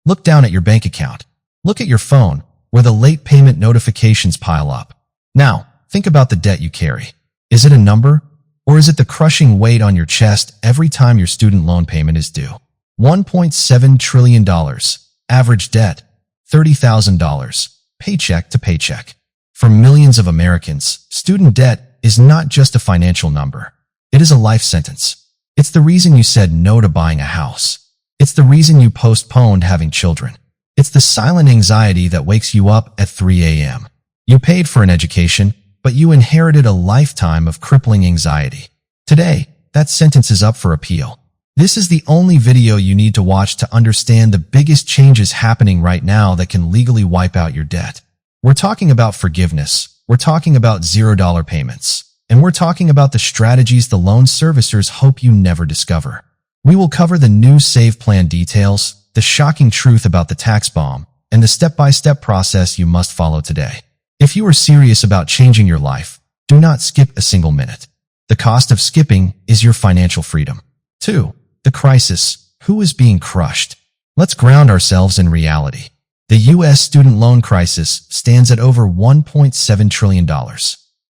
Look down at your bank account. Look at your phone, where the late payment notifications pile up. Now, think about the debt you carry. Is it a number? Or is it the crushing weight on your chest every time your student loan payment is due? $1.7 trillion. Average debt, $30,000. Paycheck to paycheck. For millions of Americans, student debt is not just a financial number. It is a life sentence. It's the reason you said no to buying a house. It's the reason you postponed having children. It's the silent anxiety that wakes you up at 3 a.m. You paid for an education, but you inherited a lifetime of crippling anxiety. Today, that sentence is up for appeal. This is the only video you need to watch to understand the biggest changes happening right now that can legally wipe out your debt. We're talking about forgiveness. We're talking about $0 payments. And we're talking about the strategies the loan servicers hope you never discover. We will cover the new Save Plan details, the shocking truth about the tax bomb, and the step-by-step process you must follow today. If you are serious about changing your life, do not skip a single minute. The cost of skipping is your financial freedom. 2. The crisis. Who is being crushed? Let's ground ourselves in reality. The U.S. student loan crisis stands at over $1.7 trillion.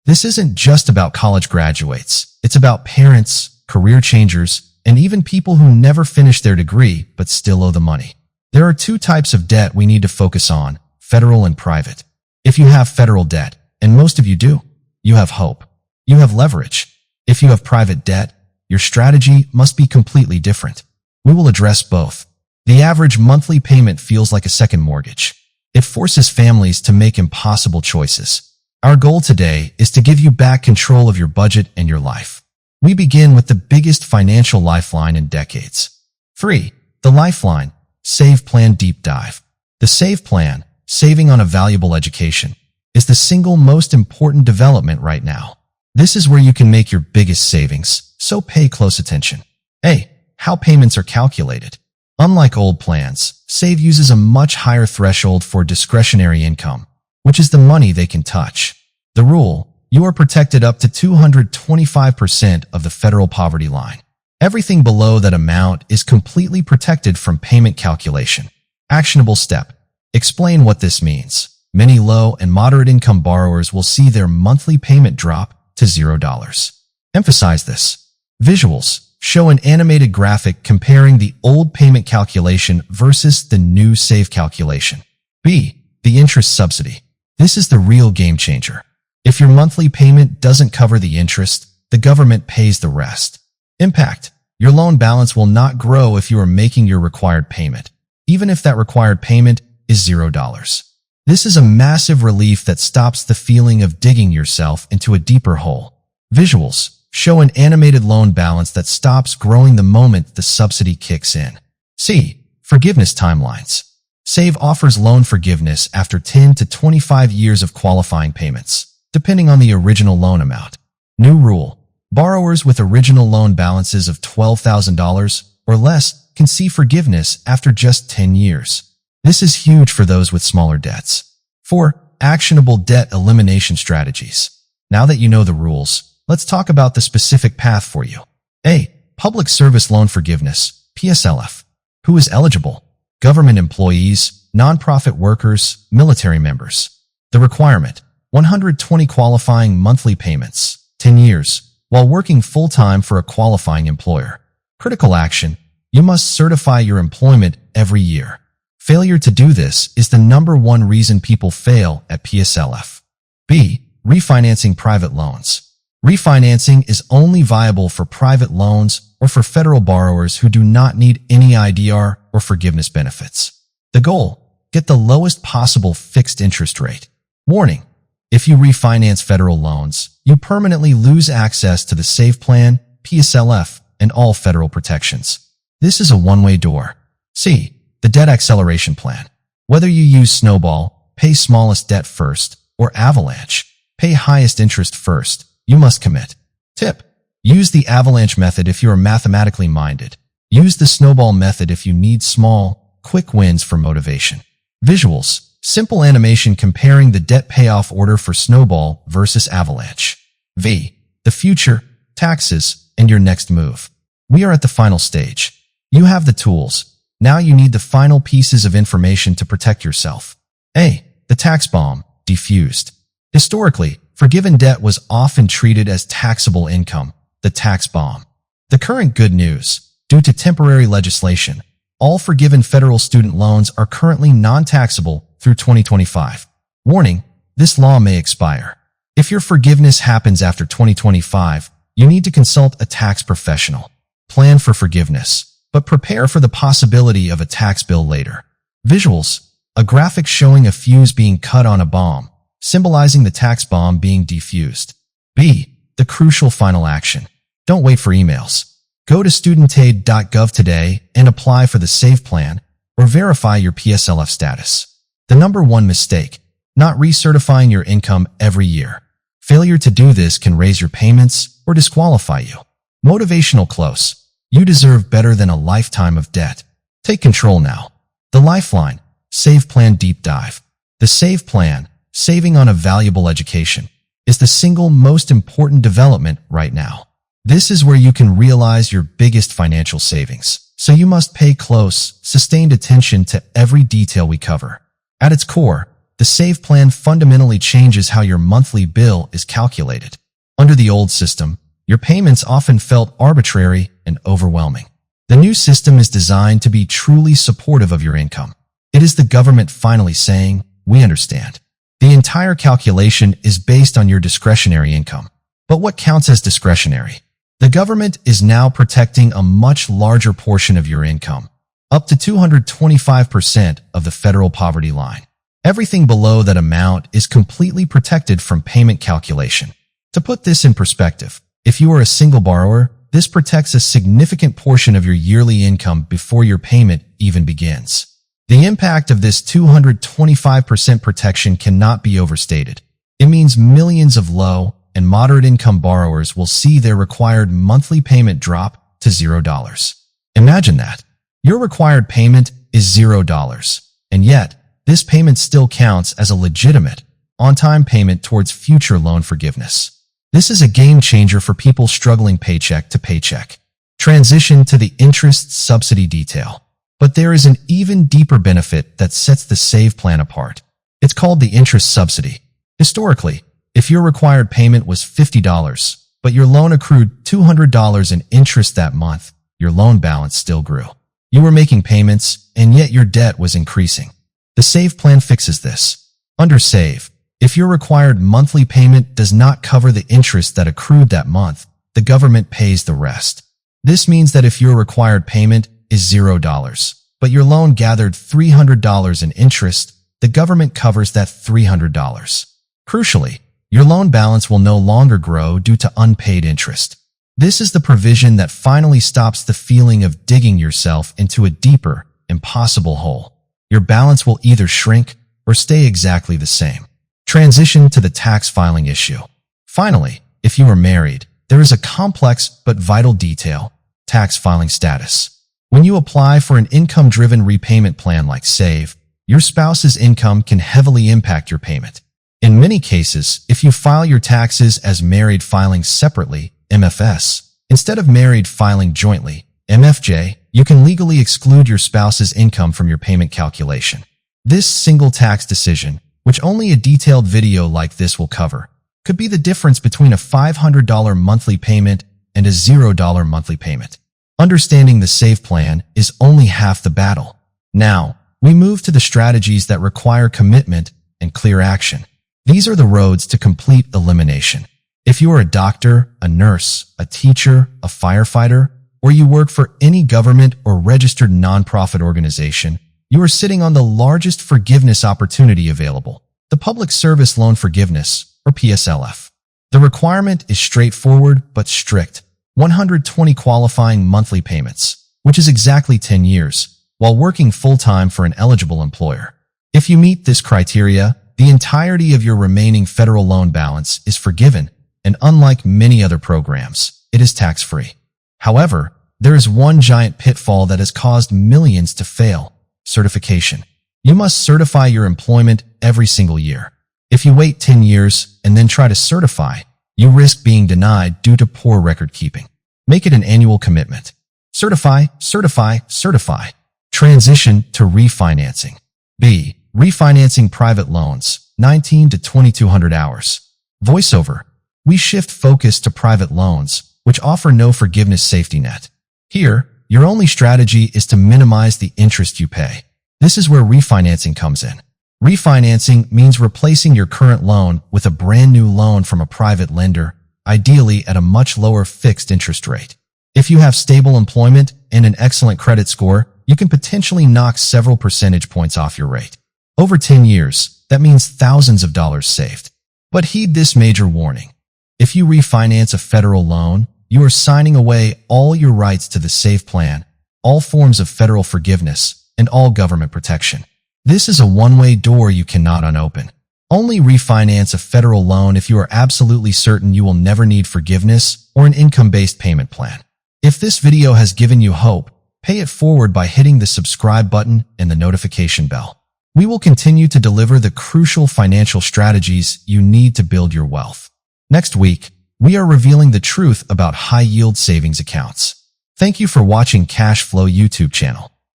This isn't just about college graduates. It's about parents, career changers, and even people who never finished their degree but still owe the money. There are two types of debt we need to focus on, federal and private. If you have federal debt, and most of you do, you have hope. You have leverage. If you have private debt, your strategy must be completely different. We will address both. The average monthly payment feels like a second mortgage. It forces families to make impossible choices. Our goal today is to give you back control of your budget and your life. We begin with the biggest financial lifeline in decades. 3. The Lifeline. Save Plan Deep Dive. The Save Plan, saving on a valuable education, is the single most important development right now. This is where you can make your biggest savings, so pay close attention. A. How payments are calculated. Unlike old plans, Save uses a much higher threshold for discretionary income, which is the money they can touch. The rule: you are protected up to 225% of the federal poverty line. Everything below that amount is completely protected from payment calculation. Actionable step. Explain what this means. Many low and moderate income borrowers will see their monthly payment drop to $0. Emphasize this. Visuals. Show an animated graphic comparing the old payment calculation versus the new Save calculation. B. The interest subsidy. This is the real game changer. If your monthly payment doesn't cover the interest, the government pays the rest. Impact. Your loan balance will not grow if you are making your required payment, even if that required payment is $0. This is a massive relief that stops the feeling of digging yourself into a deeper hole. Visuals. Show an animated loan balance that stops growing the moment the subsidy kicks in. C. Forgiveness timelines. Save offers loan forgiveness after 10 to 25 years of qualifying payments, depending on the original loan amount. New rule. Borrowers with original loan balances of $12,000 or less can see forgiveness after just 10 years. This is huge for those with smaller debts. 4. Actionable debt elimination strategies. Now that you know the rules, let's talk about the specific path for you. A. Public Service Loan Forgiveness, PSLF. Who is eligible? Government employees, nonprofit workers, military members. The requirement: 120 qualifying monthly payments, 10 years, while working full-time for a qualifying employer. Critical action: you must certify your employment every year. Failure to do this is the #1 reason people fail at PSLF. B. Refinancing private loans. Refinancing is only viable for private loans or for federal borrowers who do not need any IDR or forgiveness benefits. The goal: get the lowest possible fixed interest rate. Warning: if you refinance federal loans, you permanently lose access to the Save Plan, PSLF, and all federal protections. This is a one-way door. C. The Debt Acceleration Plan. Whether you use Snowball, pay smallest debt first, or Avalanche, pay highest interest first, you must commit. Tip: use the Avalanche method if you are mathematically minded. Use the Snowball method if you need small, quick wins for motivation. Visuals. Simple animation comparing the debt payoff order for Snowball versus Avalanche. V. The future, taxes, and your next move. We are at the final stage. You have the tools. Now you need the final pieces of information to protect yourself. A. The tax bomb, defused. Historically, forgiven debt was often treated as taxable income, the tax bomb. The current good news: due to temporary legislation, all forgiven federal student loans are currently non-taxable through 2025. Warning: this law may expire. If your forgiveness happens after 2025, you need to consult a tax professional. Plan for forgiveness, but prepare for the possibility of a tax bill later. Visuals: a graphic showing a fuse being cut on a bomb, symbolizing the tax bomb being defused. B. The crucial final action. Don't wait for emails. Go to studentaid.gov today and apply for the SAVE plan or verify your PSLF status. The number one mistake: not recertifying your income every year. Failure to do this can raise your payments or disqualify you. Motivational close. You deserve better than a lifetime of debt. Take control now. The Lifeline SAVE Plan Deep Dive. The SAVE Plan, saving on a valuable education, is the single most important development right now. This is where you can realize your biggest financial savings, so you must pay close, sustained attention to every detail we cover. At its core, the SAVE Plan fundamentally changes how your monthly bill is calculated. Under the old system, your payments often felt arbitrary and overwhelming. The new system is designed to be truly supportive of your income. It is the government finally saying, "We understand." The entire calculation is based on your discretionary income. But what counts as discretionary? The government is now protecting a much larger portion of your income, up to 225% of the federal poverty line. Everything below that amount is completely protected from payment calculation. To put this in perspective, if you are a single borrower, this protects a significant portion of your yearly income before your payment even begins. The impact of this 225% protection cannot be overstated. It means millions of low and moderate income borrowers will see their required monthly payment drop to $0. Imagine that. Your required payment is $0, and yet this payment still counts as a legitimate, on-time payment towards future loan forgiveness. This is a game changer for people struggling paycheck to paycheck. Transition to the interest subsidy detail. But there is an even deeper benefit that sets the SAVE plan apart. It's called the interest subsidy. Historically, if your required payment was $50, but your loan accrued $200 in interest that month, your loan balance still grew. You were making payments, and yet your debt was increasing. The SAVE plan fixes this. Under SAVE, if your required monthly payment does not cover the interest that accrued that month, the government pays the rest. This means that if your required payment is $0, but your loan gathered $300 in interest, the government covers that $300. Crucially, your loan balance will no longer grow due to unpaid interest. This is the provision that finally stops the feeling of digging yourself into a deeper, impossible hole. Your balance will either shrink or stay exactly the same. Transition to the tax filing issue. Finally, if you are married, there is a complex but vital detail: tax filing status. When you apply for an income-driven repayment plan like SAVE, your spouse's income can heavily impact your payment. In many cases, if you file your taxes as married filing separately, MFS, instead of married filing jointly, MFJ, you can legally exclude your spouse's income from your payment calculation. This single tax decision, which only a detailed video like this will cover, could be the difference between a $500 monthly payment and a $0 monthly payment. Understanding the SAVE plan is only half the battle. Now, we move to the strategies that require commitment and clear action. These are the roads to complete elimination. If you are a doctor, a nurse, a teacher, a firefighter, or you work for any government or registered nonprofit organization, you are sitting on the largest forgiveness opportunity available: the Public Service Loan Forgiveness, or PSLF. The requirement is straightforward but strict: 120 qualifying monthly payments, which is exactly 10 years, while working full-time for an eligible employer. If you meet this criteria, the entirety of your remaining federal loan balance is forgiven, and unlike many other programs, it is tax-free. However, there is one giant pitfall that has caused millions to fail: certification. You must certify your employment every single year. If you wait 10 years and then try to certify, you risk being denied due to poor record keeping. Make it an annual commitment. Certify, certify, certify. Transition to refinancing. B. Refinancing private loans, 19 to 2200 hours. Voiceover. We shift focus to private loans, which offer no forgiveness safety net. Here, your only strategy is to minimize the interest you pay. This is where refinancing comes in. Refinancing means replacing your current loan with a brand new loan from a private lender, ideally at a much lower fixed interest rate. If you have stable employment and an excellent credit score, you can potentially knock several percentage points off your rate. Over 10 years, that means thousands of dollars saved. But heed this major warning. If you refinance a federal loan, you are signing away all your rights to the SAFE plan, all forms of federal forgiveness, and all government protection. This is a one-way door you cannot unopen. Only refinance a federal loan if you are absolutely certain you will never need forgiveness or an income-based payment plan. If this video has given you hope, pay it forward by hitting the subscribe button and the notification bell. We will continue to deliver the crucial financial strategies you need to build your wealth. Next week, we are revealing the truth about high-yield savings accounts. Thank you for watching Cash Flow YouTube channel.